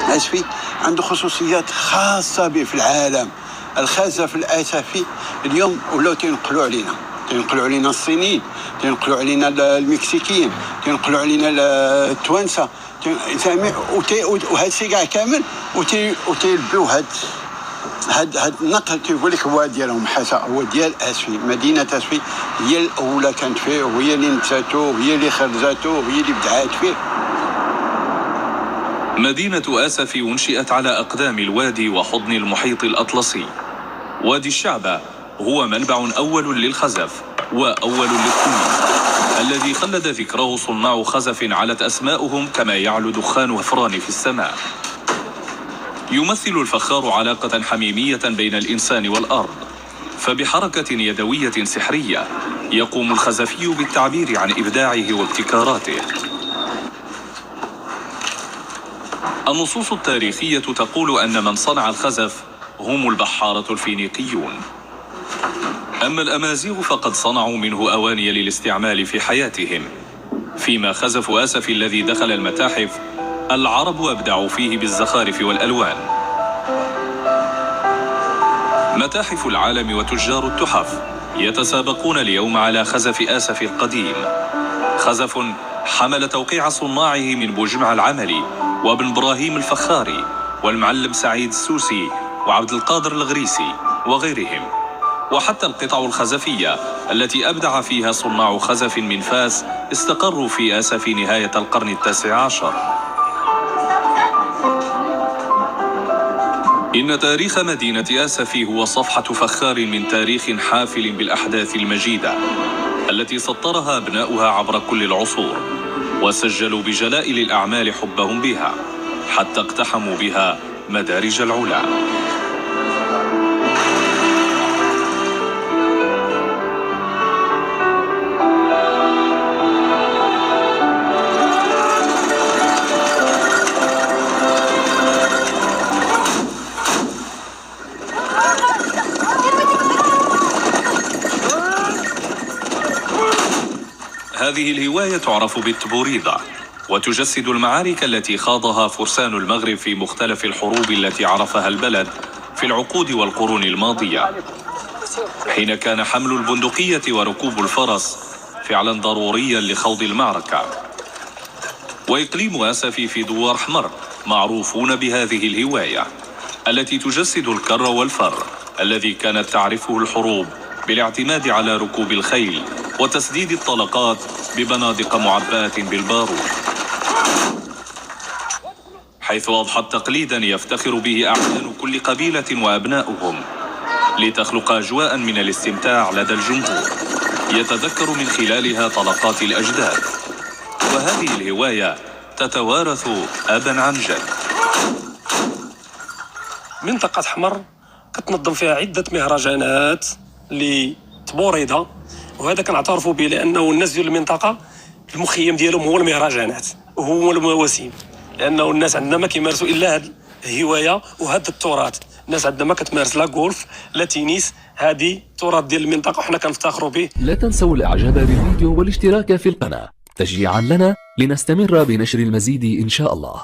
آسفي عنده خصوصيات خاصة به في العالم. الخزف الآسفي اليوم ولاو تينقلوا علينا الصينيين، تينقلوا علينا المكسيكيين، تينقلوا علينا التوانسه، وهذا الشيء كاع كامل وتيلبيو هاد النقل. تيقول لك هو ديالهم حسا، هو ديال اسفي. مدينه اسفي هي الاولى كانت فيه، وهي اللي نتاتو، وهي اللي خرجاتو، وهي اللي بدعات فيه. مدينة آسفي أنشئت على أقدام الوادي وحضن المحيط الأطلسي. وادي الشعبة هو منبع أول للخزف وأول للطين، الذي خلد ذكره صناع خزف علت أسماؤهم كما يعلو دخان فران في السماء. يمثل الفخار علاقة حميمية بين الإنسان والأرض، فبحركة يدوية سحرية يقوم الخزفي بالتعبير عن إبداعه وابتكاراته. النصوص التاريخية تقول أن من صنع الخزف هم البحارة الفينيقيون، أما الأمازيغ فقد صنعوا منه أواني للاستعمال في حياتهم. فيما خزف آسفي الذي دخل المتاحف العرب أبدعوا فيه بالزخارف والألوان. متاحف العالم وتجار التحف يتسابقون اليوم على خزف آسفي القديم، خزف حمل توقيع صناعه من بوجمع العملي وابن إبراهيم الفخاري والمعلم سعيد السوسي وعبد القادر الغريسي وغيرهم، وحتى القطع الخزفية التي أبدع فيها صناع خزف من فاس استقروا في آسفي نهاية القرن التاسع عشر. إن تاريخ مدينة آسفي هو صفحة فخار من تاريخ حافل بالأحداث المجيدة التي سطرها أبناؤها عبر كل العصور، وسجلوا بجلائل الأعمال حبهم بها حتى اقتحموا بها مدارج العلا. هذه الهواية تعرف بالتبوريضة، وتجسد المعارك التي خاضها فرسان المغرب في مختلف الحروب التي عرفها البلد في العقود والقرون الماضية، حين كان حمل البندقية وركوب الفرس فعلا ضروريا لخوض المعركة. وإقليم آسفي في دوار حمر معروفون بهذه الهواية التي تجسد الكر والفر الذي كانت تعرفه الحروب بالاعتماد على ركوب الخيل وتسديد الطلقات ببنادق معباة بالبارود، حيث أضحت تقليدا يفتخر به أعيان كل قبيلة وأبناؤهم، لتخلق أجواء من الاستمتاع لدى الجمهور يتذكر من خلالها طلقات الأجداد. وهذه الهواية تتوارث أبا عن جد. منطقة حمر كتنظم فيها عدة مهرجانات لتبوريضة، وهذا كنعترفوا به لأنه الناس ديال المنطقة المخيم ديالهم هو المهرجانات وهو المواسم، لأنه الناس عندنا ما كيمارسوا إلا هذه الهواية وهذا التراث. الناس عندنا ما كتمارس لا غولف لا تينيس، هذه التراث ديال المنطقة وحنا كنفتخروا به. لا تنسوا الإعجاب بالفيديو والاشتراك في القناة تشجيعا لنا لنستمر بنشر المزيد إن شاء الله.